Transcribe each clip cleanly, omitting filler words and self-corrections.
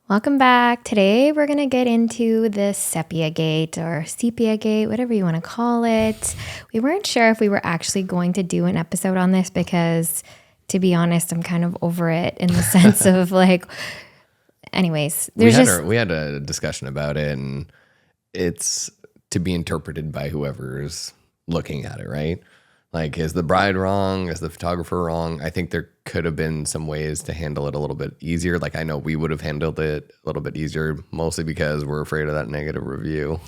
Welcome back. Today we're going to get into the Sepia gate or Sepia gate, whatever you want to call it. We weren't sure if we were actually going to do an episode on this because, to be honest, I'm kind of over it in the sense of anyways. We had a discussion about it, and it's to be interpreted by whoever's looking at it, right? Like, is the bride wrong? Is the photographer wrong? I think there could have been some ways to handle it a little bit easier. Like, I know we would have handled it a little bit easier, mostly because we're afraid of that negative review.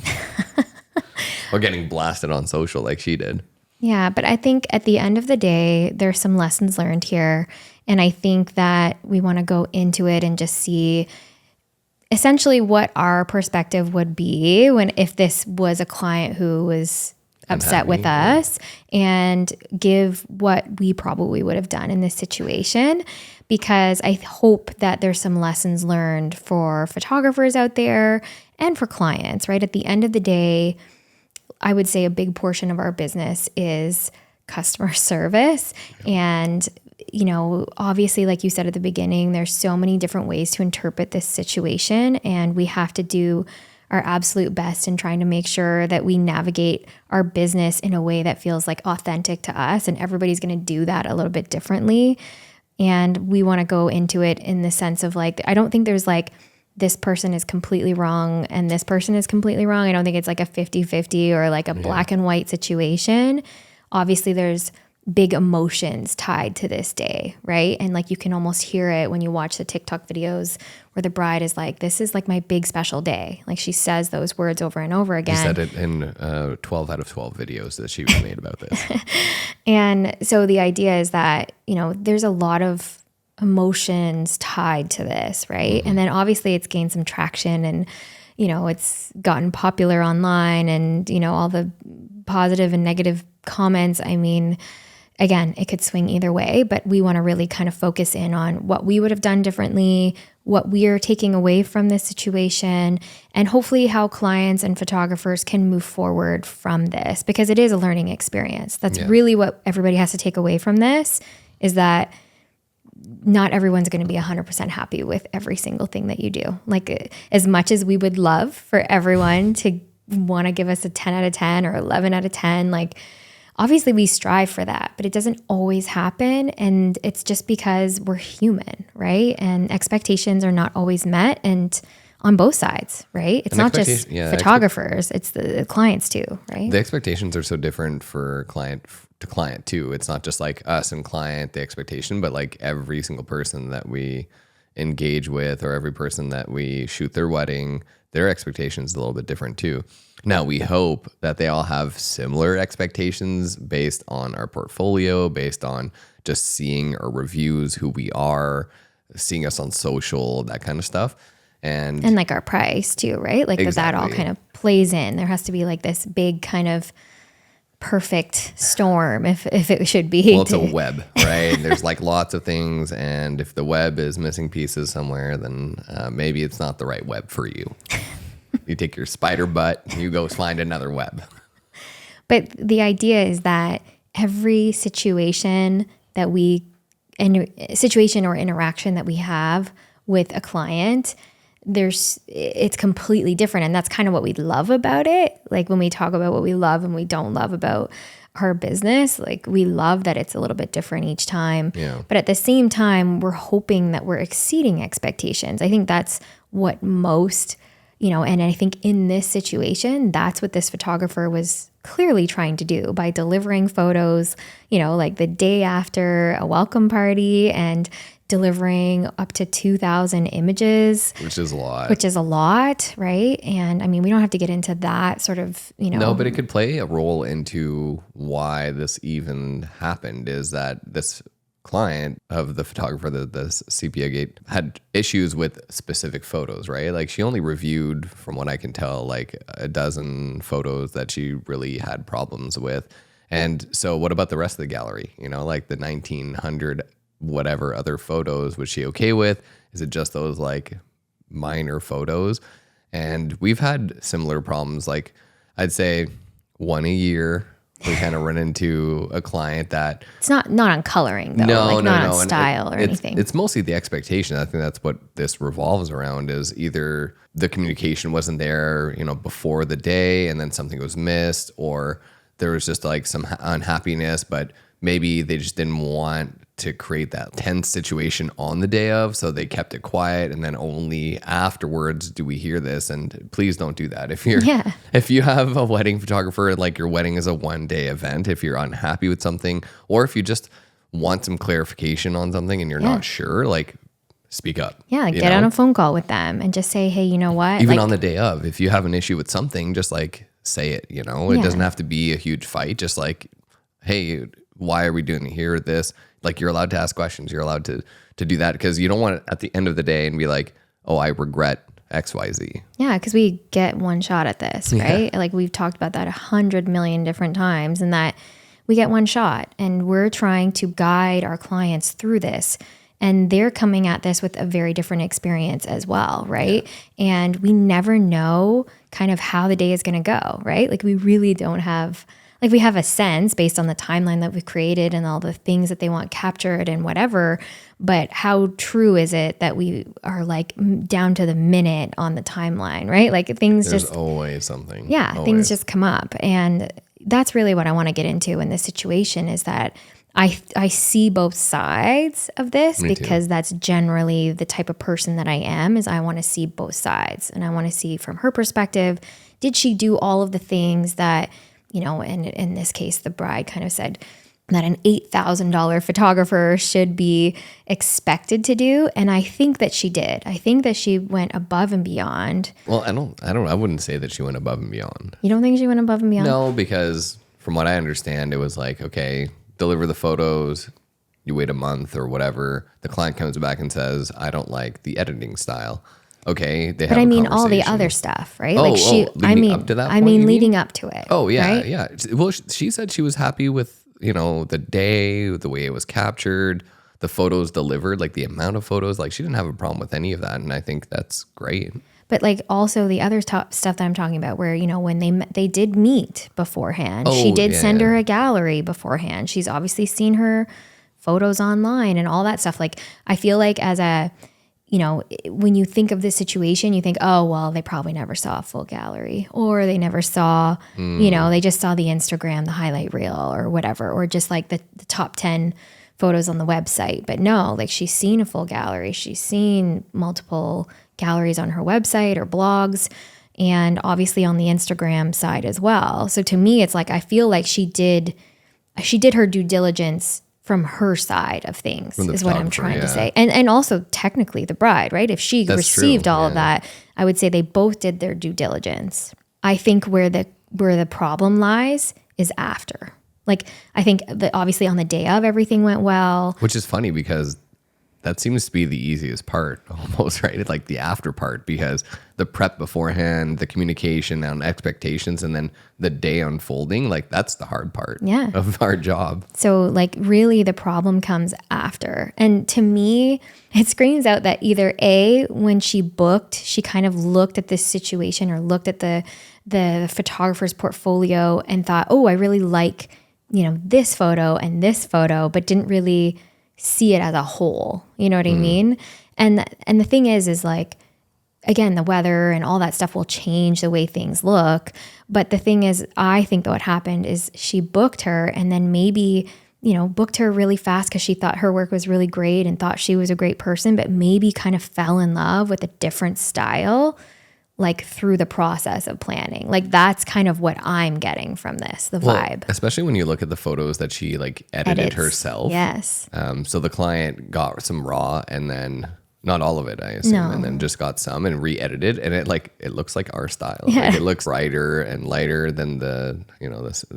Or getting blasted on social like she did. Yeah, but I think at the end of the day, there's some lessons learned here. And I think that we want to go into it and just see essentially what our perspective would be if this was a client who was upset with us, and give what we probably would have done in this situation, because I hope that there's some lessons learned for photographers out there and for clients, right? At the end of the day, I would say a big portion of our business is customer service. And, obviously, like you said at the beginning, there's so many different ways to interpret this situation, and we have to do our absolute best in trying to make sure that we navigate our business in a way that feels like authentic to us. And everybody's going to do that a little bit differently. And we want to go into it in the sense of I don't think there's this person is completely wrong and this person is completely wrong. I don't think it's like a 50-50 or like a black and white situation. Obviously there's big emotions tied to this day, right? And you can almost hear it when you watch the TikTok videos where the bride is like, this is my big special day. She says those words over and over again. She said it in 12 out of 12 videos that she made about this. And so the idea is that, there's a lot of emotions tied to this, right? Mm-hmm. And then obviously it's gained some traction and, it's gotten popular online and, all the positive and negative comments. I mean, again, it could swing either way, but we want to really kind of focus in on what we would have done differently, what we're taking away from this situation, and hopefully how clients and photographers can move forward from this, because it is a learning experience. That's really what everybody has to take away from this, is that not everyone's going to be 100% happy with every single thing that you do. As much as we would love for everyone to want to give us a 10 out of 10 or 11 out of 10, obviously we strive for that, but it doesn't always happen. And it's just because we're human, right? And expectations are not always met, and on both sides, right? It's not just photographers, it's the clients too, right? The expectations are so different for client to client too. It's not just like us and client, the expectation, but every single person that we engage with or every person that we shoot their wedding, their expectations are a little bit different too. Now, we hope that they all have similar expectations based on our portfolio, based on just seeing our reviews, who we are, seeing us on social, that kind of stuff. And our price too, right? Exactly. That all kind of plays in. There has to be this big kind of perfect storm if it should be. Well, it's a web, right? There's lots of things. And if the web is missing pieces somewhere, then maybe it's not the right web for you. You take your spider butt, you go find another web. But the idea is that every situation or interaction that we have with a client, it's completely different. And that's kind of what we love about it. When we talk about what we love and we don't love about our business, we love that it's a little bit different each time. Yeah. But at the same time, we're hoping that we're exceeding expectations. I think that's what most, and I think in this situation, that's what this photographer was clearly trying to do by delivering photos, the day after a welcome party and delivering up to 2,000 images. Which is a lot, right? And I mean, we don't have to get into that sort of, No, but it could play a role into why this even happened, is that this client of the photographer, the Sepia gate, had issues with specific photos, right? She only reviewed, from what I can tell, a dozen photos that she really had problems with. And so what about the rest of the gallery? The 1,900 whatever other photos, was she okay with? Is it just those minor photos? And we've had similar problems. I'd say one a year we kind of run into a client that It's not on coloring though. Not on style or anything. It's mostly the expectation. I think that's what this revolves around, is either the communication wasn't there, before the day, and then something was missed, or there was just like some unhappiness, but maybe they just didn't want to create that tense situation on the day of, so they kept it quiet, and then only afterwards do we hear this. And please don't do that. If you have a wedding photographer, like your wedding is a 1-day event, if you're unhappy with something, or if you just want some clarification on something and you're not sure, like speak up. Yeah, get on a phone call with them and just say, hey, you know what? Even on the day of, if you have an issue with something, just like say it, It doesn't have to be a huge fight. Just like, hey, why are we doing it here? This, like, you're allowed to ask questions. You're allowed to do that, because you don't want it at the end of the day and be like, oh, I regret XYZ. Yeah, because we get one shot at this, right? Yeah. Like we've talked about that 100 million different times, and that we get one shot, and we're trying to guide our clients through this. And they're coming at this with a very different experience as well, right? Yeah. And we never know kind of how the day is going to go, right? Like we really don't have... Like we have a sense based on the timeline that we've created and all the things that they want captured and whatever, but how true is it that we are like down to the minute on the timeline, right? Like There's always something. Yeah, always. Things just come up. And that's really what I want to get into in this situation, is that I see both sides of this. Me because too. That's generally the type of person that I am, is I want to see both sides. And I want to see from her perspective, did she do all of the things that, and in this case, the bride kind of said that an $8,000 photographer should be expected to do. And I think that she did. I think that she went above and beyond. Well, I wouldn't say that she went above and beyond. You don't think she went above and beyond? No, because from what I understand, it was like, okay, deliver the photos, you wait a month or whatever. The client comes back and says, I don't like the editing style. Okay, they have. But I mean, all the other stuff, right? Up to that point, leading up to it. Oh yeah, right? Yeah. Well, she said she was happy with the day, the way it was captured, the photos delivered, like the amount of photos. Like she didn't have a problem with any of that, and I think that's great. But like also the other stuff that I'm talking about, where when they did meet beforehand, she did send her a gallery beforehand. She's obviously seen her photos online and all that stuff. Like I feel like as a when you think of this situation, you think, oh, well, they probably never saw a full gallery, or they never saw, they just saw the Instagram, the highlight reel or whatever, or just like the top 10 photos on the website. But no, like she's seen a full gallery. She's seen multiple galleries on her website or blogs, and obviously on the Instagram side as well. So to me, it's like, I feel like she did her due diligence from her side of things, is what I'm trying to say. And also technically the bride, right? If she received all of that, I would say they both did their due diligence. I think where the problem lies is after. Like, I think that obviously on the day of, everything went well. Which is funny because that seems to be the easiest part almost, right? It's like the after part, because the prep beforehand, the communication and expectations, and then the day unfolding, like that's the hard part of our job. So like really the problem comes after. And to me, it screams out that either A, when she booked, she kind of looked at this situation or looked at the photographer's portfolio and thought, oh, I really like, this photo and this photo, but didn't really see it as a whole. You know what I mean? And the thing is like, again, the weather and all that stuff will change the way things look. But the thing is, I think that what happened is she booked her and then maybe, booked her really fast because she thought her work was really great and thought she was a great person, but maybe kind of fell in love with a different style, like through the process of planning. Like that's kind of what I'm getting from this, the vibe. Especially when you look at the photos that she like edited herself. Yes. So the client got some raw and then not all of it, I assume, and then just got some and re-edited, and it looks like our style. Yeah. Like it looks brighter and lighter than the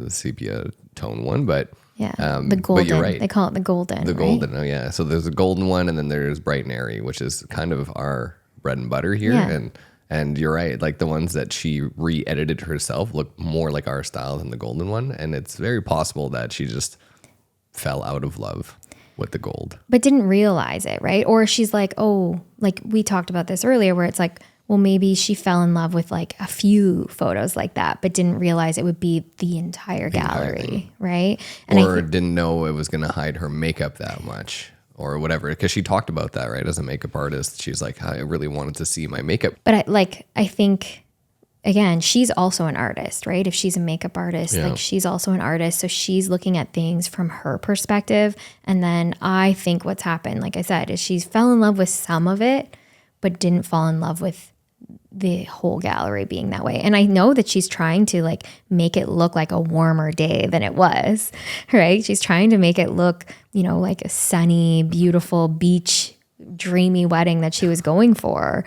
sepia tone one, but the golden. But you're right. They call it the golden. The golden, oh yeah. So there's a golden one, and then there's bright and airy, which is kind of our bread and butter here, And you're right, like the ones that she re-edited herself look more like our style than the golden one. And it's very possible that she just fell out of love with the gold. But didn't realize it, right? Or she's like, oh, like we talked about this earlier, where it's like, well, maybe she fell in love with like a few photos like that, but didn't realize it would be the entire gallery, right? And or didn't know it was going to hide her makeup that much or whatever. Because she talked about that, right? As a makeup artist, she's like, I really wanted to see my makeup. But I think, again, she's also an artist, right? If she's a makeup artist, like she's also an artist. So she's looking at things from her perspective. And then I think what's happened, like I said, is she fell in love with some of it, but didn't fall in love with the whole gallery being that way. And I know that she's trying to like make it look like a warmer day than it was, right? She's trying to make it look, like a sunny, beautiful beach, dreamy wedding that she was going for.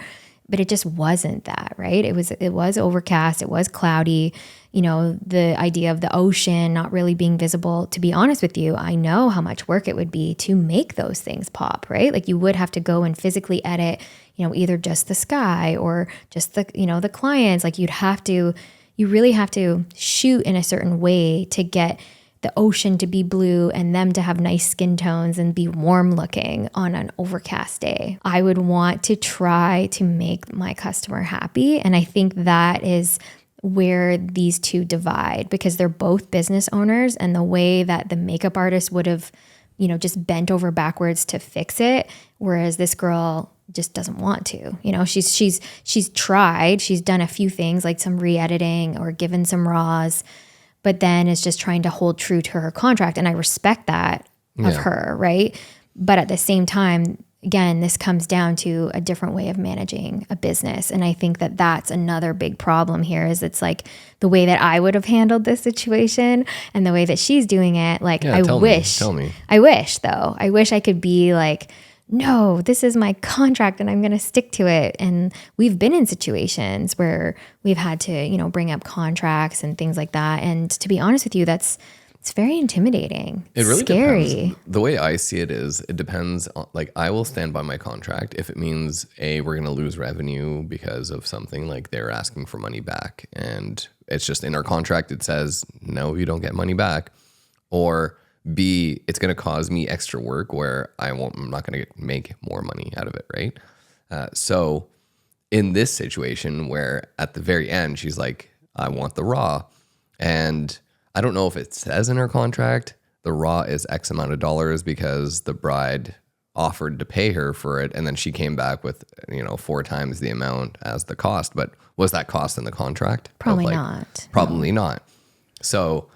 But it just wasn't that, right? It was overcast. It was cloudy. The idea of the ocean not really being visible. To be honest with you, I know how much work it would be to make those things pop, right? Like you would have to go and physically edit, either just the sky or just the clients. Like you really have to shoot in a certain way to get the ocean to be blue and them to have nice skin tones and be warm looking on an overcast day. I would want to try to make my customer happy. And I think that is where these two divide, because they're both business owners, and the way that the makeup artist would have, just bent over backwards to fix it. Whereas this girl just doesn't want to, she's tried, she's done a few things like some re-editing or given some raws, but then is just trying to hold true to her contract. And I respect that of her, right? But at the same time, again, this comes down to a different way of managing a business. And I think that that's another big problem here is it's like the way that I would have handled this situation and the way that she's doing it. Like, tell me. I wish I could be like, no, this is my contract and I'm going to stick to it. And we've been in situations where we've had to, bring up contracts and things like that. And to be honest with you, it's very intimidating. It really scary. Depends. The way I see it is it depends on, like, I will stand by my contract if it means we're going to lose revenue because of something, like they're asking for money back. And it's just in our contract, it says, no, you don't get money back. Or B, it's going to cause me extra work where I'm not going to make more money out of it, right? So in this situation where at the very end, she's like, I want the raw. And I don't know if it says in her contract, the raw is X amount of dollars because the bride offered to pay her for it. And then she came back with, 4 times the amount as the cost. But was that cost in the contract? Probably not. Probably not. So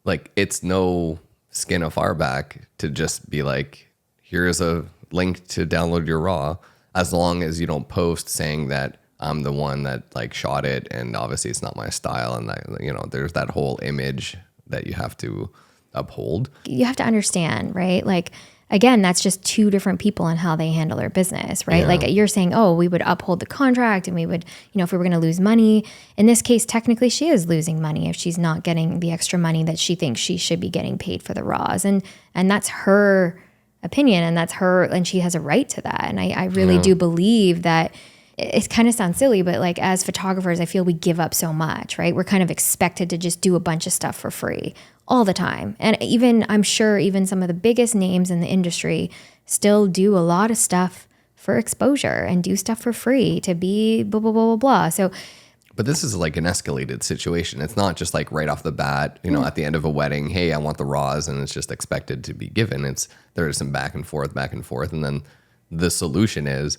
like, it's no skin off our back to just be like, here's a link to download your raw, as long as you don't post saying that I'm the one that like shot it and obviously it's not my style, and that, there's that whole image that you have to uphold. You have to understand, right? Like, again, that's just two different people and how they handle their business, right? Yeah. Like you're saying, oh, we would uphold the contract and we would, if we were going to lose money. In this case, technically she is losing money if she's not getting the extra money that she thinks she should be getting paid for the raws. And that's her opinion, and that's her, and she has a right to that. And I really do believe that it kind of sounds silly, but like as photographers, I feel we give up so much, right? We're kind of expected to just do a bunch of stuff for free all the time. And I'm sure even some of the biggest names in the industry still do a lot of stuff for exposure and do stuff for free to be blah, blah, blah, blah, blah. So, but this is like an escalated situation. It's not just like right off the bat, at the end of a wedding, hey, I want the raws, and it's just expected to be given. There's some back and forth. And then the solution is,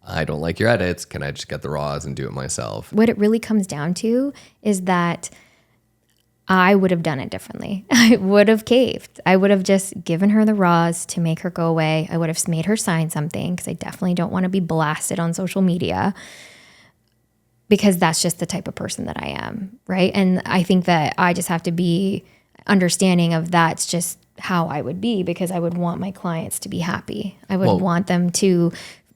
I don't like your edits. Can I just get the raws and do it myself? What it really comes down to is that I would have done it differently. I would have caved. I would have just given her the raws to make her go away. I would have made her sign something, because I definitely don't want to be blasted on social media, because that's just the type of person that I am, right? And I think that I just have to be understanding of that's just how I would be, because I would want my clients to be happy. I would want them to,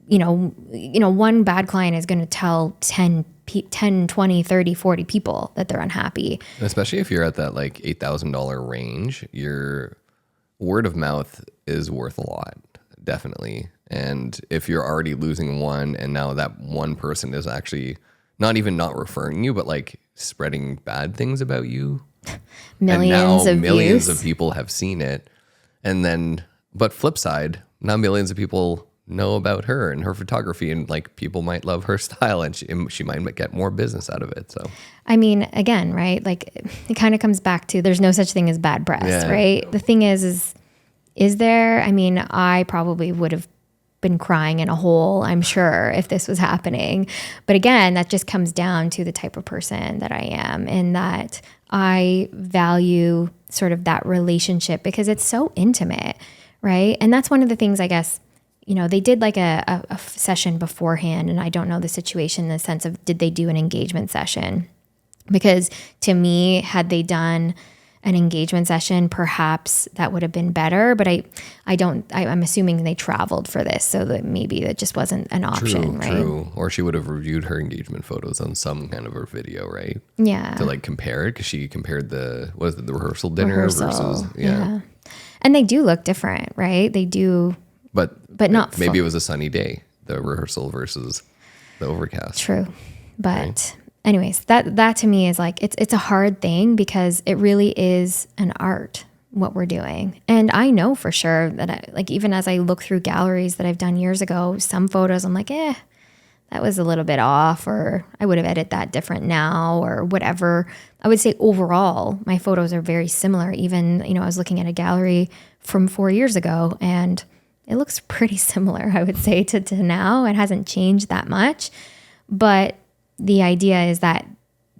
one bad client is going to tell 10, 20, 30, 40 people that they're unhappy. Especially if you're at that like $8,000 range, your word of mouth is worth a lot, definitely. And if you're already losing one, and now that one person is actually not even not referring you, but like spreading bad things about you, millions of people have seen it. And then, but flip side, now millions of people know about her and her photography, and like people might love her style, and she might get more business out of it. So I mean, again, right? Like it kind of comes back to there's no such thing as bad press, Yeah. right? The thing is there? I mean, I probably would have been crying in a hole, I'm sure, if this was happening. But again, that just comes down to the type of person that I am, and that I value sort of that relationship because it's so intimate, right? And that's one of the things, I guess, you know, they did like a session beforehand, and I don't know the situation in the sense of did they do an engagement session? Because to me, had they done an engagement session, perhaps that would have been better. But I'm assuming they traveled for this, so that maybe that just wasn't an option, right? True. Or she would have reviewed her engagement photos on some kind of a video, right? Yeah. To like compare it, because she compared the rehearsal dinner versus yeah. And they do look different, right? They do, but not maybe it was a sunny day, the rehearsal versus the overcast. True. But anyways, that to me is like, it's a hard thing because it really is an art, what we're doing. And I know for sure that even as I look through galleries that I've done years ago, some photos I'm like, that was a little bit off, or I would have edited that different now, or whatever. I would say overall, my photos are very similar. Even, I was looking at a gallery from 4 years ago and it looks pretty similar, I would say, to now. It hasn't changed that much. But the idea is that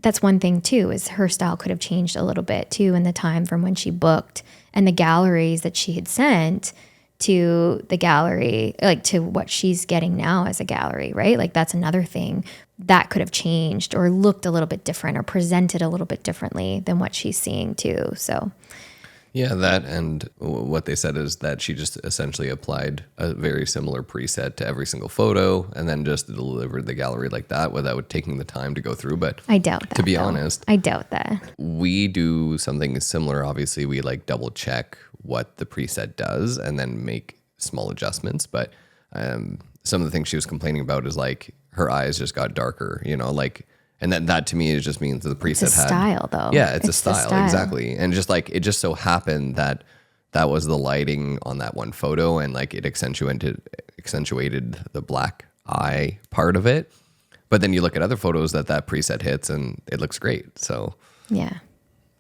that's one thing too, is her style could have changed a little bit too in the time from when she booked, and the galleries that she had sent to the gallery, like to what she's getting now as a gallery, right? Like that's another thing that could have changed or looked a little bit different or presented a little bit differently than what she's seeing too. So yeah, that, and what they said is that she just essentially applied a very similar preset to every single photo and then just delivered the gallery like that without taking the time to go through. But I doubt that. To be honest, I doubt that. We do something similar. Obviously, we like double check what the preset does and then make small adjustments. But some of the things she was complaining about is like her eyes just got darker, and that to me it just means that the preset It's a style, though. Yeah, it's a the style, exactly. And just like it just so happened that was the lighting on that one photo, and like it accentuated the black eye part of it. But then you look at other photos that preset hits and it looks great. So yeah,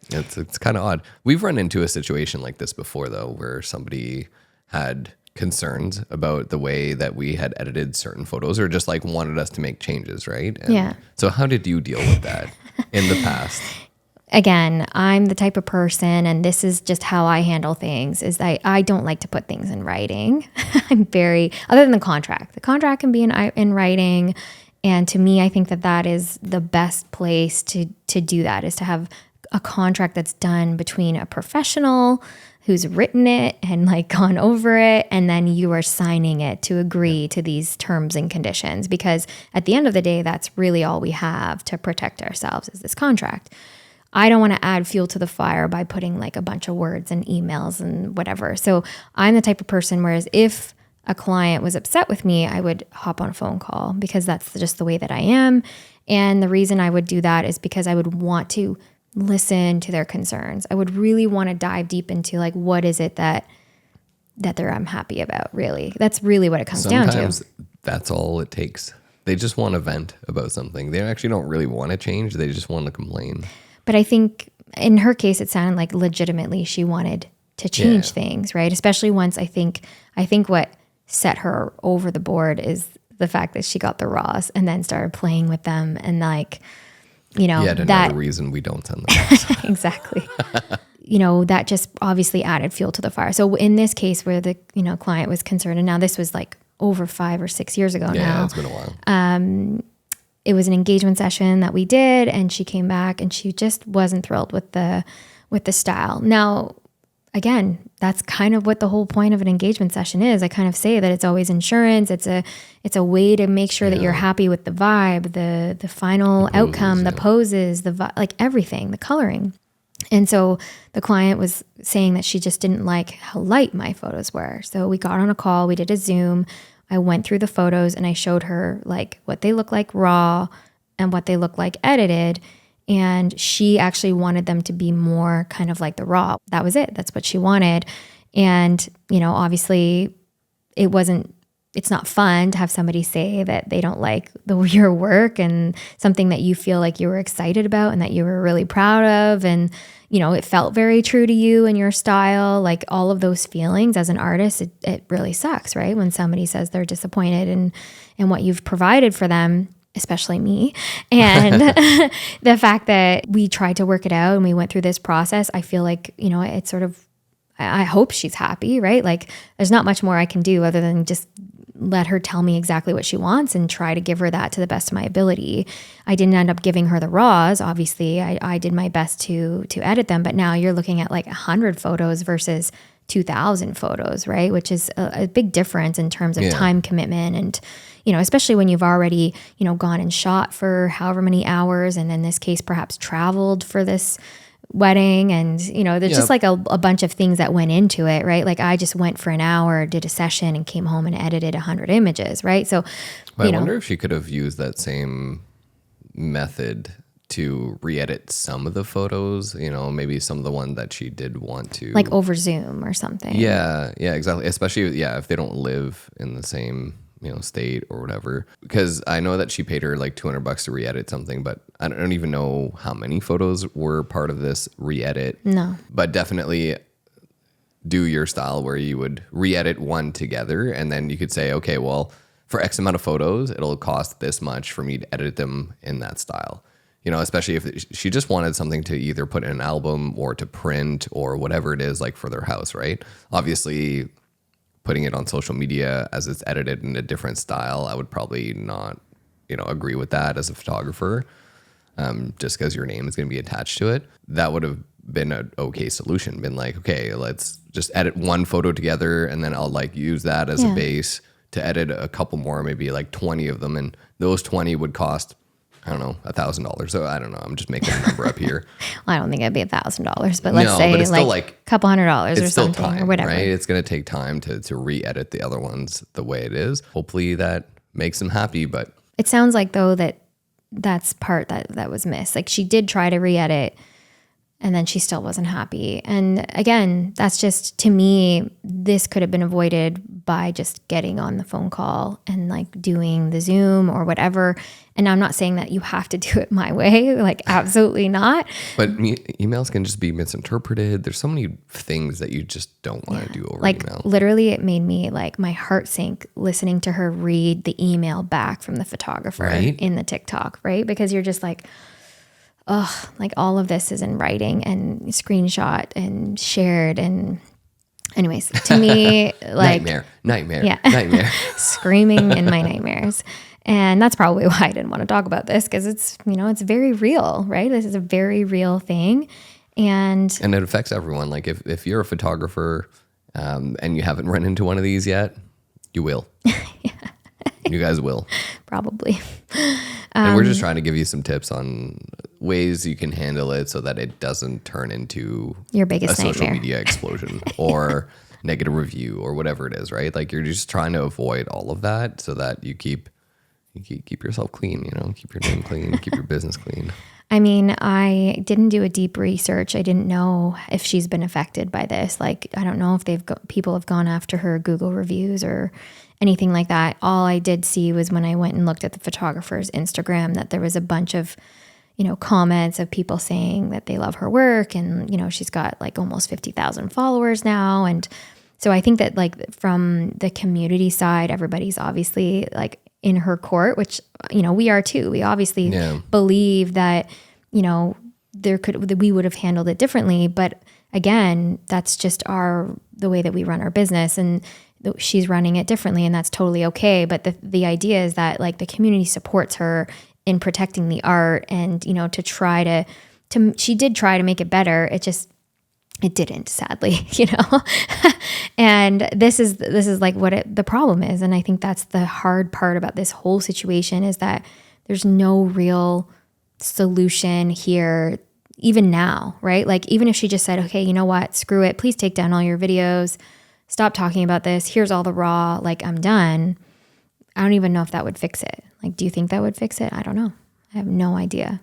it's kind of odd. We've run into a situation like this before though, where somebody had concerns about the way that we had edited certain photos, or just like wanted us to make changes, right? And yeah. So how did you deal with that in the past? Again, I'm the type of person, and this is just how I handle things, is that I don't like to put things in writing. Other than the contract. The contract can be in writing. And to me, I think that is the best place to do that, is to have a contract that's done between a professional who's written it and like gone over it, and then you are signing it to agree to these terms and conditions. Because at the end of the day, that's really all we have to protect ourselves, is this contract. I don't want to add fuel to the fire by putting like a bunch of words and emails and whatever. So I'm the type of person, whereas if a client was upset with me, I would hop on a phone call, because that's just the way that I am. And the reason I would do that is because I would want to listen to their concerns. I would really want to dive deep into like, what is it that they're unhappy about, really? That's really what it comes down to. Sometimes that's all it takes. They just want to vent about something. They actually don't really want to change. They just want to complain. But I think in her case, it sounded like legitimately she wanted to change things, right? Especially once I think what set her over the board is the fact that she got the raws and then started playing with them, and like, Yet another reason we don't send them raws. Exactly. That just obviously added fuel to the fire. So in this case where the client was concerned, and now this was like over 5 or 6 years ago now. Yeah, it's been a while. It was an engagement session that we did, and she came back and she just wasn't thrilled with the style. Now, again, that's kind of what the whole point of an engagement session is. I kind of say that it's always insurance. It's a way to make sure that you're happy with the vibe, the final outcome, the poses, like everything, the coloring. And so the client was saying that she just didn't like how light my photos were. So we got on a call, we did a Zoom. I went through the photos and I showed her like what they look like raw and what they look like edited. And she actually wanted them to be more kind of like the raw. That was it. That's what she wanted. And, obviously it wasn't it's not fun to have somebody say that they don't like your work and something that you feel like you were excited about and that you were really proud of. And, it felt very true to you and your style, like all of those feelings as an artist, it really sucks, right? When somebody says they're disappointed in what you've provided for them, especially me. And the fact that we tried to work it out and we went through this process, I feel like, it's sort of, I hope she's happy, right? Like there's not much more I can do other than just let her tell me exactly what she wants and try to give her that to the best of my ability. I didn't end up giving her the raws. Obviously, I did my best to edit them, but now you're looking at like 100 photos versus 2,000 photos, right? Which is a big difference in terms of time commitment and, especially when you've already, gone and shot for however many hours. And in this case, perhaps traveled for this wedding. And, there's just like a bunch of things that went into it, right? Like I just went for an hour, did a session and came home and edited 100 images, right? So, I wonder if she could have used that same method to re-edit some of the photos, maybe some of the one that she did want to. Like over Zoom or something. Yeah, exactly. Especially, if they don't live in the same, state or whatever. Because I know that she paid her like $200 to re-edit something, but I don't even know how many photos were part of this re-edit. No. But definitely do your style where you would re-edit one together and then you could say, okay, well, for X amount of photos, it'll cost this much for me to edit them in that style. Especially if she just wanted something to either put in an album or to print or whatever it is, like for their house, right? Obviously, putting it on social media as it's edited in a different style, I would probably not, agree with that as a photographer, just because your name is going to be attached to it. That would have been an okay solution, been like, okay, let's just edit one photo together and then I'll like use that as a base to edit a couple more, maybe like 20 of them. And those 20 would cost, I don't know, $1,000. So I don't know. I'm just making a number up here. Well, I don't think it'd be $1,000, but let's say it's like a couple $100 or something time, or whatever. Right? It's going to take time to re-edit the other ones the way it is. Hopefully that makes them happy, but it sounds like though that's part that was missed. Like she did try to re-edit and then she still wasn't happy. And again, that's just, to me, this could have been avoided by just getting on the phone call and like doing the Zoom or whatever. And I'm not saying that you have to do it my way, like absolutely not. But emails can just be misinterpreted. There's so many things that you just don't want to do over email. Literally, it made me like my heart sink listening to her read the email back from the photographer in the TikTok, right? Because you're just like, oh, like all of this is in writing and screenshot and shared. And anyways, to me, like nightmare, screaming in my nightmares. And that's probably why I didn't want to talk about this, because it's, it's very real, right? This is a very real thing. And it affects everyone. Like if you're a photographer and you haven't run into one of these yet, you will. You guys will. Probably. And we're just trying to give you some tips on ways you can handle it so that it doesn't turn into your biggest social nightmare. Media explosion or negative review or whatever it is, right? Like you're just trying to avoid all of that so that you keep yourself clean, keep your name clean, keep your business clean. I mean, I didn't do a deep research. I didn't know if she's been affected by this. Like, I don't know if people have gone after her Google reviews or anything like that. All I did see was when I went and looked at the photographer's Instagram that there was a bunch of, comments of people saying that they love her work. And, she's got like almost 50,000 followers now. And so I think that like from the community side, everybody's obviously like in her court, which, we are too. We obviously believe that, we would have handled it differently. But again, that's just the way that we run our business, and she's running it differently, and that's totally okay. But the idea is that like the community supports her in protecting the art, and, to try to she did try to make it better. It didn't, sadly, and this is like what the problem is. And I think that's the hard part about this whole situation, is that there's no real solution here, even now, right? Like, even if she just said, okay, you know what, screw it, please take down all your videos, stop talking about this, here's all the raw, like, I'm done. I don't even know if that would fix it. Like, do you think that would fix it? I don't know. I have no idea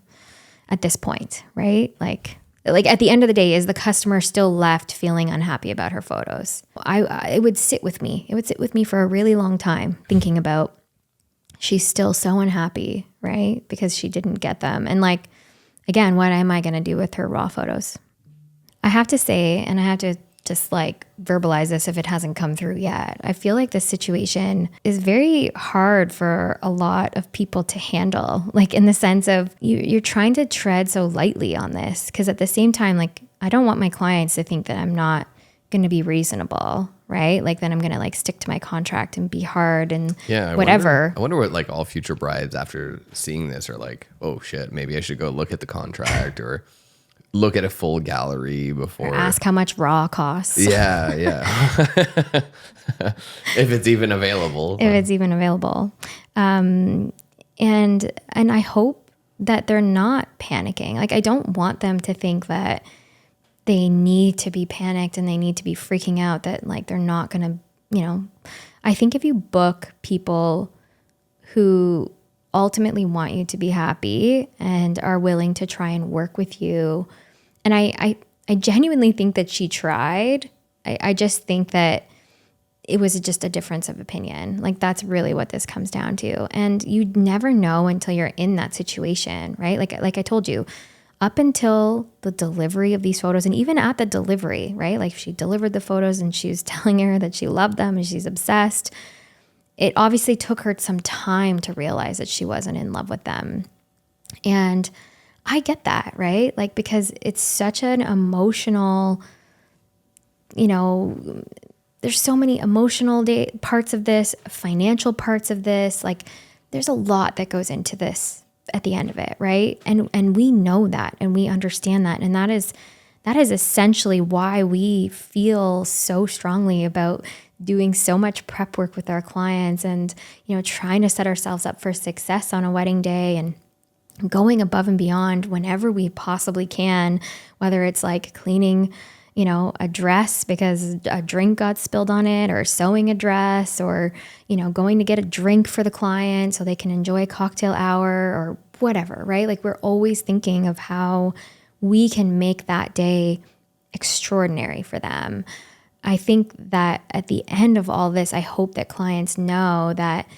at this point, right? Like, Like at the end of the day, is the customer still left feeling unhappy about her photos? It would sit with me. It would sit with me for a really long time thinking about, she's still so unhappy, right? Because she didn't get them. And like, again, what am I going to do with her raw photos? I have to say, and I have to just like verbalize this if it hasn't come through yet. I feel like this situation is very hard for a lot of people to handle, like in the sense of you're trying to tread so lightly on this. Because at the same time, like, I don't want my clients to think that I'm not going to be reasonable, right? Like then I'm going to like stick to my contract and be hard and whatever. I wonder what like all future brides after seeing this are like, oh shit, maybe I should go look at the contract or look at a full gallery before. Or ask how much raw costs. Yeah. If it's even available. If it's even available. And I hope that they're not panicking. Like I don't want them to think that they need to be panicked and they need to be freaking out that like they're not going to, I think if you book people who ultimately want you to be happy and are willing to try and work with you, and I genuinely think that she tried. I just think that it was just a difference of opinion. Like that's really what this comes down to. And you never know until you're in that situation, right? Like I told you, up until the delivery of these photos, and even at the delivery, right? Like she delivered the photos and she was telling her that she loved them and she's obsessed. It obviously took her some time to realize that she wasn't in love with them. And I get that, right? Like, because it's such an emotional, there's so many emotional parts of this, financial parts of this. Like there's a lot that goes into this at the end of it, right? And we know that and we understand that. And that is essentially why we feel so strongly about doing so much prep work with our clients and, trying to set ourselves up for success on a wedding day and going above and beyond whenever we possibly can, whether it's like cleaning, a dress because a drink got spilled on it, or sewing a dress, or, going to get a drink for the client so they can enjoy a cocktail hour or whatever, right? Like we're always thinking of how we can make that day extraordinary for them. I think that at the end of all this, I hope that clients know that,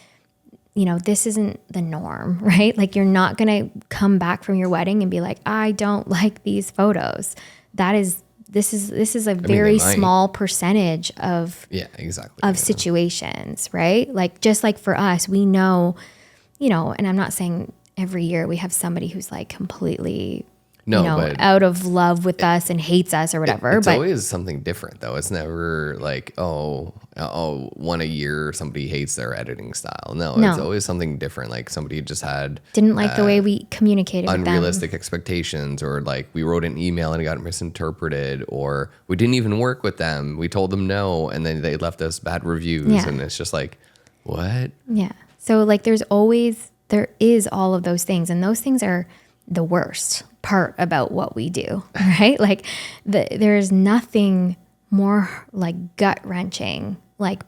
this isn't the norm, right? Like you're not going to come back from your wedding and be like, I don't like these photos. This is a very small percentage of situations, right? Like just like for us, we know, and I'm not saying every year we have somebody who's like completely but out of love with us and hates us or whatever. It's always something different though. It's never like, one a year somebody hates their editing style. No, it's always something different. Like somebody just didn't like the way we communicated with them. Unrealistic expectations, or like we wrote an email and it got misinterpreted, or we didn't even work with them. We told them no, and then they left us bad reviews, and it's just like, what? Yeah. So like there is all of those things, and those things are the worst part about what we do, right? Like there's nothing more like gut wrenching, like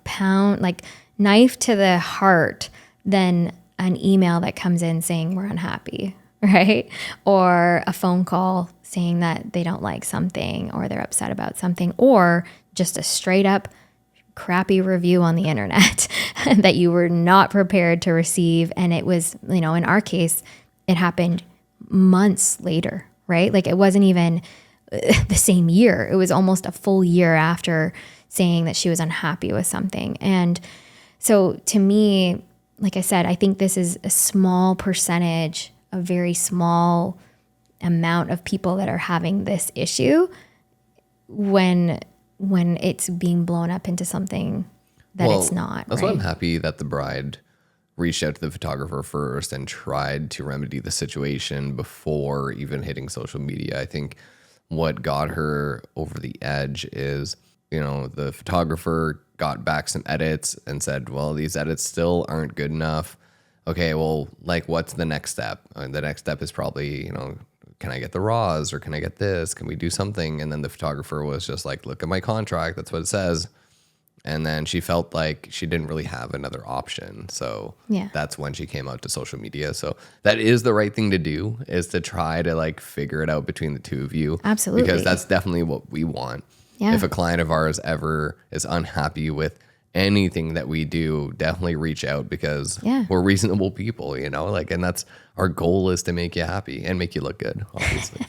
knife to the heart than an email that comes in saying we're unhappy, right? Or a phone call saying that they don't like something or they're upset about something, or just a straight up crappy review on the internet that you were not prepared to receive. And it was, in our case, it happened months later, right? Like it wasn't even the same year. It was almost a full year after saying that she was unhappy with something. And so to me, like I said, I think this is a small percentage, a very small amount of people that are having this issue when it's being blown up into something that it's not. That's right? why I'm happy that the bride reached out to the photographer first and tried to remedy the situation before even hitting social media. I think what got her over the edge is, the photographer got back some edits and said, well, these edits still aren't good enough. Okay, well, like what's the next step? The next step is probably, can I get the raws, or can I get this? Can we do something? And then the photographer was just like, look at my contract. That's what it says. And then she felt like she didn't really have another option. So that's when she came out to social media. So that is the right thing to do, is to try to like figure it out between the two of you. Absolutely. Because that's definitely what we want. Yeah. If a client of ours ever is unhappy with anything that we do, definitely reach out, because we're reasonable people, you know, like, and that's our goal, is to make you happy and make you look good, obviously.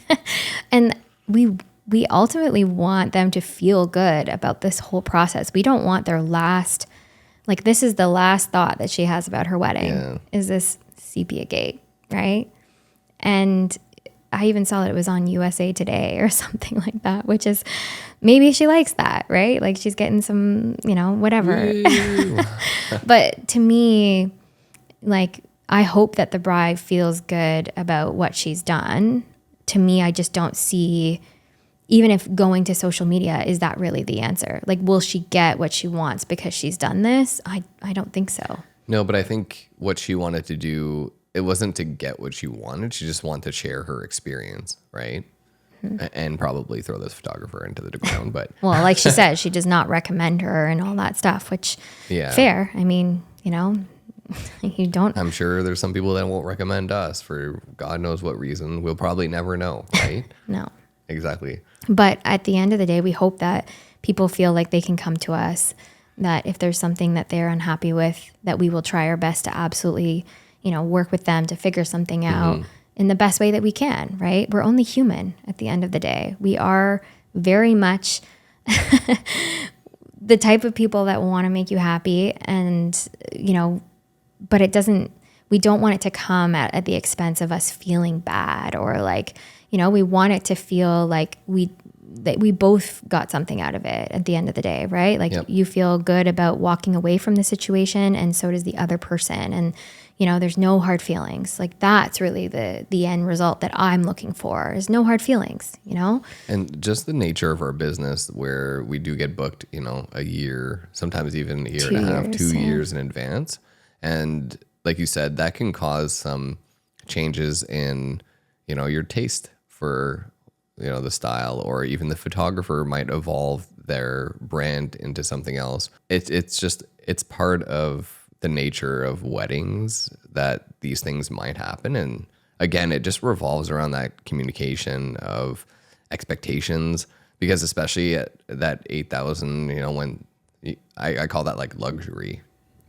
And we ultimately want them to feel good about this whole process. We don't want their last, like, this is the last thought that she has about her wedding, is this sepia gate, right? And I even saw that it was on USA Today or something like that, which is, maybe she likes that, right? Like, she's getting some, you know, whatever. But to me, like, I hope that the bride feels good about what she's done. To me, I just don't see, even if going to social media, is that really the answer? Like, will she get what she wants because she's done this? I don't think so. No, but I think what she wanted to do, it wasn't to get what she wanted. She just wanted to share her experience, right? And probably throw this photographer into the ground. But well, like she said, she does not recommend her and all that stuff, which fair. I mean, you know, you don't. I'm sure there's some people that won't recommend us for God knows what reason. We'll probably never know, right? No. Exactly. But at the end of the day, we hope that people feel like they can come to us, that if there's something that they're unhappy with, that we will try our best to absolutely, you know, work with them to figure something out in the best way that we can, right? We're only human at the end of the day. We are very much the type of people that want to make you happy, and, you know, but we don't want it to come at the expense of us feeling bad, or like, you know, we want it to feel like that we both got something out of it at the end of the day, right? Like, you feel good about walking away from the situation, and so does the other person. And, you know, there's no hard feelings. Like, that's really the end result that I'm looking for, is no hard feelings, you know? And just the nature of our business, where we do get booked, you know, a year, sometimes even a year and a half, 2 years in advance. And like you said, that can cause some changes in, you know, your taste for, you know, the style, or even the photographer might evolve their brand into something else. It's part of the nature of weddings that these things might happen. And again, it just revolves around that communication of expectations, because especially at that 8,000, you know, when I call that like luxury.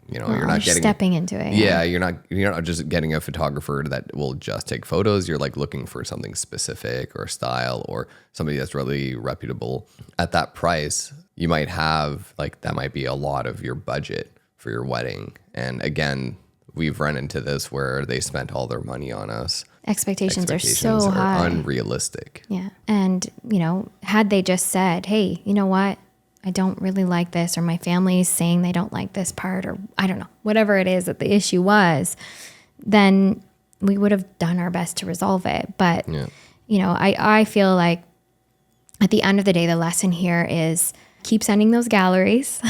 You know, you're not getting stepping into it. Yeah, you're not just getting a photographer that will just take photos. You're like looking for something specific, or style, or somebody that's really reputable. At that price, you might have, like, that might be a lot of your budget for your wedding. And again, we've run into this where they spent all their money on us. Expectations are so high. Unrealistic. Yeah. And, you know, had they just said, hey, you know what? I don't really like this, or my family is saying they don't like this part, or I don't know, whatever it is that the issue was, then we would have done our best to resolve it. But, you know, I feel like at the end of the day, the lesson here is keep sending those galleries.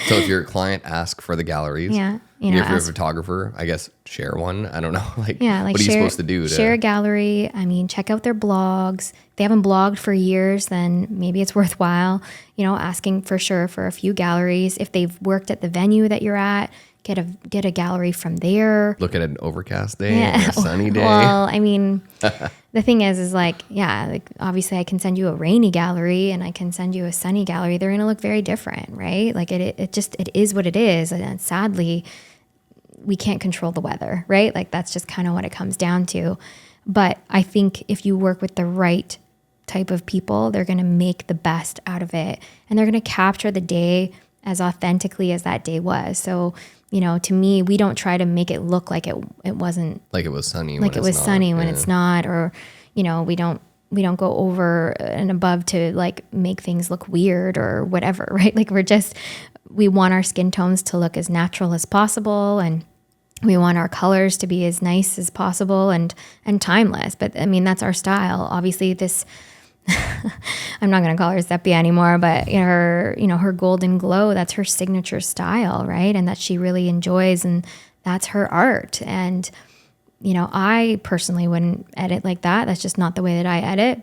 So if your client asks for the galleries, you know, if you're a photographer, I guess share one. I don't know. Like, like what are you supposed to do? Share a gallery. I mean, check out their blogs. If they haven't blogged for years, then maybe it's worthwhile, you know, asking for sure for a few galleries. If they've worked at the venue that you're at, get a gallery from there. Look at an overcast day, or a sunny day. Well, I mean, the thing is like, like, obviously I can send you a rainy gallery and I can send you a sunny gallery. They're going to look very different, right? Like, it is what it is. And sadly, we can't control the weather, right? Like, that's just kind of what it comes down to. But I think if you work with the right type of people, they're going to make the best out of it, and they're going to capture the day as authentically as that day was. So, you know, to me, we don't try to make it look like it wasn't, like it was sunny, like it was sunny when it's not, or, you know, we don't go over and above to like make things look weird or whatever, right? Like, we want our skin tones to look as natural as possible, and we want our colors to be as nice as possible and timeless. But I mean, that's our style. Obviously this, I'm not going to call her Sepia anymore, but her golden glow, that's her signature style, right? And that she really enjoys, and that's her art. And, you know, I personally wouldn't edit like that. That's just not the way that I edit.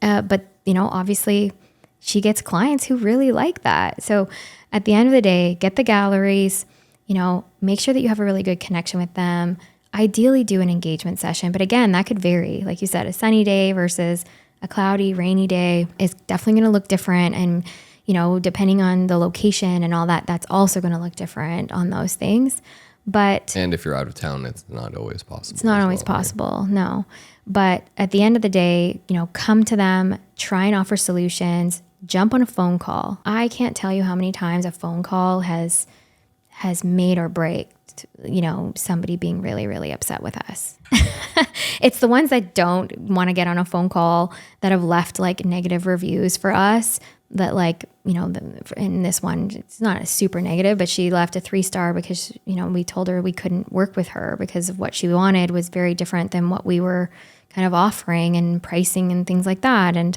But, you know, obviously she gets clients who really like that. So at the end of the day, get the galleries, make sure that you have a really good connection with them. Ideally do an engagement session. But again, that could vary. Like you said, a sunny day versus a cloudy, rainy day is definitely going to look different. And, depending on the location and all that, that's also going to look different on those things. And if you're out of town, it's not always possible. It's not always possible, right? No. But at the end of the day, come to them, try and offer solutions, jump on a phone call. I can't tell you how many times a phone call has made or break, somebody being really, really upset with us. It's the ones that don't want to get on a phone call that have left like negative reviews for us that in this one, it's not a super negative, but she left a 3-star because, we told her we couldn't work with her because of what she wanted was very different than what we were kind of offering and pricing and things like that. And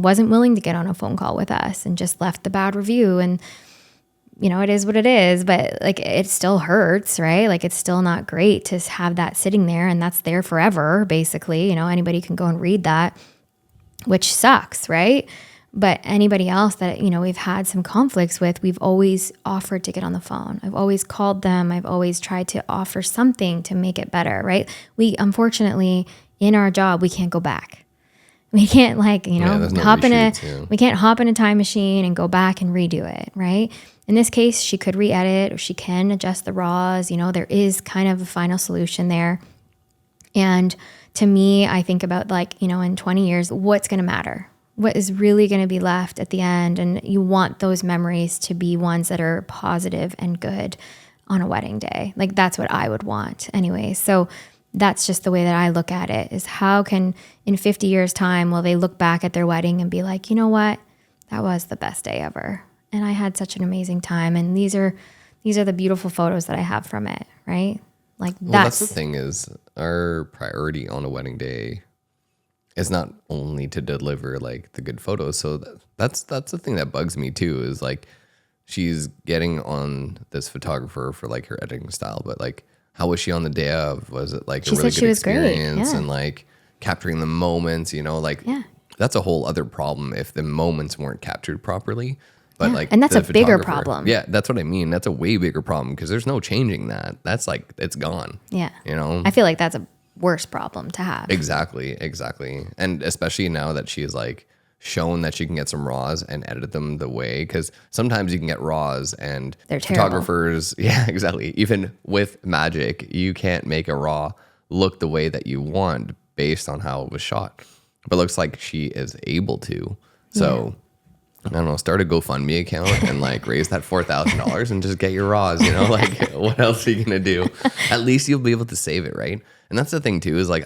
wasn't willing to get on a phone call with us and just left the bad review. And, it is what it is, but like it still hurts, right? Like it's still not great to have that sitting there and that's there forever, basically. Anybody can go and read that, which sucks, right? But anybody else that, we've had some conflicts with, we've always offered to get on the phone. I've always called them. I've always tried to offer something to make it better, right? We, unfortunately, in our job, we can't go back. We can't we can't hop in a time machine and go back and redo it, right? In this case, she could re-edit or she can adjust the raws. There is kind of a final solution there. And to me, I think about in 20 years, what's going to matter? What is really going to be left at the end? And you want those memories to be ones that are positive and good on a wedding day. Like that's what I would want anyway. So that's just the way that I look at it, is how can in 50 years time, will they look back at their wedding and be like, you know what, that was the best day ever. And I had such an amazing time. And these are the beautiful photos that I have from it. Right. That's the thing, is our priority on a wedding day is not only to deliver like the good photos. So that's the thing that bugs me too, is like she's getting on this photographer for like her editing style, but like how was she on the day of? Was it like a really good experience? And like capturing the moments, that's a whole other problem if the moments weren't captured properly. But and that's a bigger problem. Yeah, that's what I mean. That's a way bigger problem because there's no changing that. That's like, it's gone. Yeah. I feel like that's a worse problem to have. Exactly. And especially now that she's like shown that she can get some raws and edit them the way, because sometimes you can get raws and they're terrible. Photographers, yeah, exactly. Even with magic, you can't make a raw look the way that you want based on how it was shot. But it looks like she is able to. So I don't know, start a GoFundMe account and like raise that $4,000 and just get your raws, like what else are you going to do? At least you'll be able to save it, right? And that's the thing too, is like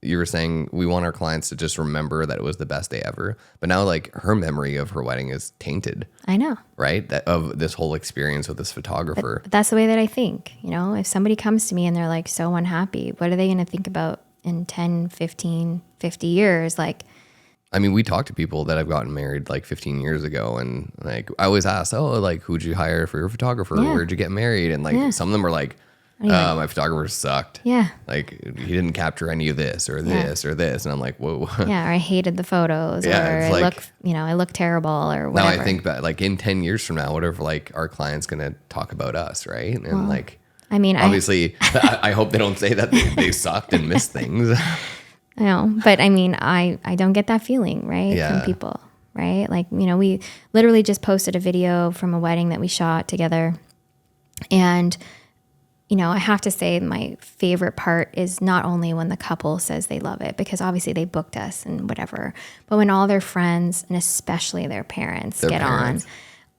you were saying, we want our clients to just remember that it was the best day ever. But now like her memory of her wedding is tainted. I know. Right? Of this whole experience with this photographer. But that's the way that I think. If somebody comes to me and they're like so unhappy, what are they going to think about in 10, 15, 50 years? Like, I mean, we talked to people that have gotten married like 15 years ago, and like I always ask, like, who'd you hire for your photographer? Yeah. Where'd you get married? And like some of them are like, my photographer sucked. Yeah. Like he didn't capture any of this or this or this. And I'm like, whoa. Yeah. Or I hated the photos, or I look terrible, or whatever. Now I think about like in 10 years from now, what if like our client's going to talk about us, right? And obviously I hope they don't say that they sucked and missed things. I know, but I mean, I don't get that feeling, right? Yeah. From people, right? Like, we literally just posted a video from a wedding that we shot together. And, I have to say my favorite part is not only when the couple says they love it, because obviously they booked us and whatever, but when all their friends and especially their parents get on,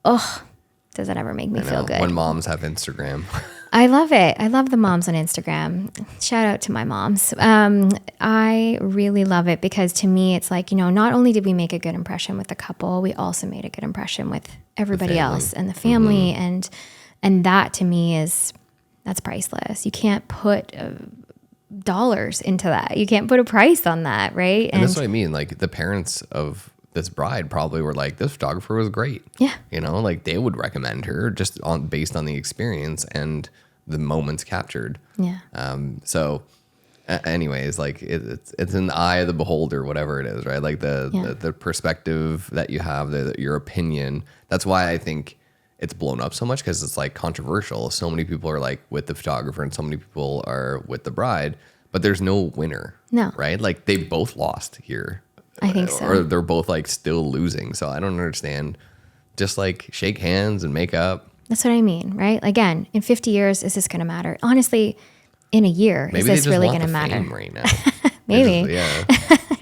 does that ever make me feel good? When moms have Instagram. I love it. I love the moms on Instagram. Shout out to my moms. I really love it because to me, it's like, not only did we make a good impression with the couple, we also made a good impression with everybody else and the family. And that to me that's priceless. You can't put dollars into that. You can't put a price on that, right? And that's what I mean. Like the parents of this bride probably were like, this photographer was great. Yeah. Like they would recommend her just based on the experience and the moments captured. Yeah. So Anyways, like it's in the eye of the beholder, whatever it is, right? Like the perspective that you have, your opinion. That's why I think it's blown up so much, because it's like controversial. So many people are like with the photographer and so many people are with the bride, but there's no winner. No. Right? Like they both lost here. I think so. Or they're both like still losing. So I don't understand. Just like shake hands and make up. That's what I mean, right? Again, in 50 years, is this going to matter? Honestly, in a year, Maybe is they this just really want going to the matter? fame right now. Maybe.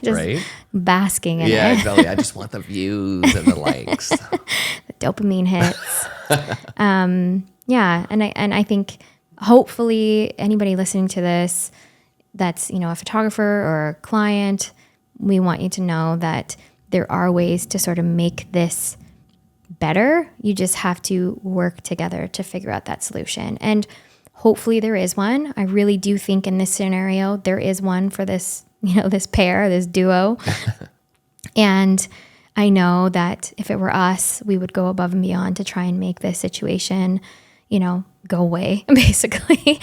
Just right? basking in Yeah, it. exactly. I just want the views and the likes. The dopamine hits. Yeah. And I think hopefully anybody listening to this that's, a photographer or a client, we want you to know that there are ways to sort of make this better. You just have to work together to figure out that solution. And hopefully there is one. I really do think in this scenario, there is one for this, this pair, this duo. And I know that if it were us, we would go above and beyond to try and make this situation, go away, basically.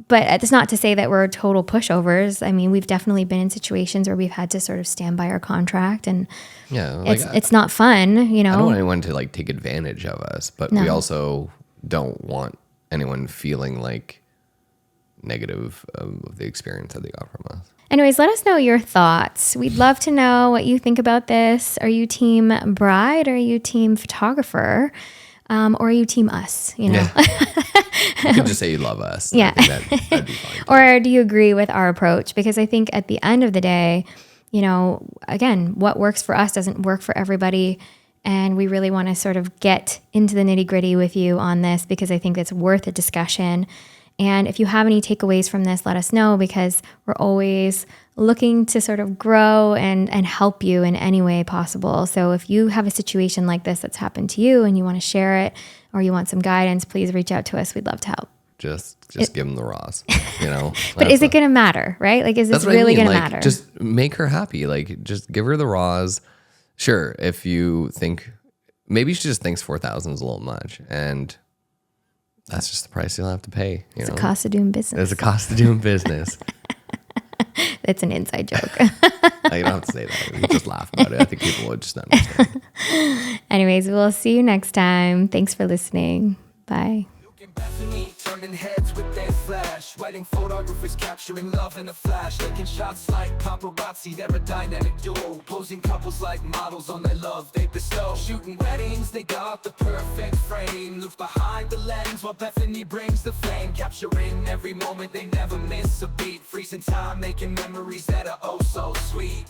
But it's not to say that we're total pushovers. I mean, we've definitely been in situations where we've had to sort of stand by our contract, and it's not fun, I don't want anyone to like take advantage of us, but we also don't want anyone feeling like negative of the experience that they got from us. Anyways, let us know your thoughts. We'd love to know what you think about this. Are you team bride? Or are you team photographer? Or are you team us? Yeah. You could just say you love us. Yeah. I think that'd be fine. Or do you agree with our approach? Because I think at the end of the day, again, what works for us doesn't work for everybody. And we really want to sort of get into the nitty gritty with you on this, because I think it's worth a discussion. And if you have any takeaways from this, let us know, because we're always looking to sort of grow and help you in any way possible. So if you have a situation like this that's happened to you and you want to share it, or you want some guidance, please reach out to us. We'd love to help. Just give them the raws, But is it going to matter, right? Like, is this really going to matter? Just make her happy. Like, just give her the raws. Sure, if you think, maybe she just thinks 4,000 is a little much, and that's just the price you'll have to pay. It's a cost of doing business. It's a cost of doing business. It's an inside joke. You don't have to say that. You just laugh about it. I think people would just understand. Anyways, we'll see you next time. Thanks for listening. Bye. Turning heads with their flash, wedding photographers capturing love in a flash, taking shots like paparazzi. They're a dynamic duo, posing couples like models on their love they bestow. Shooting weddings, they got the perfect frame. Look behind the lens while Bethany brings the flame, capturing every moment, they never miss a beat, freezing time, making memories that are oh so sweet.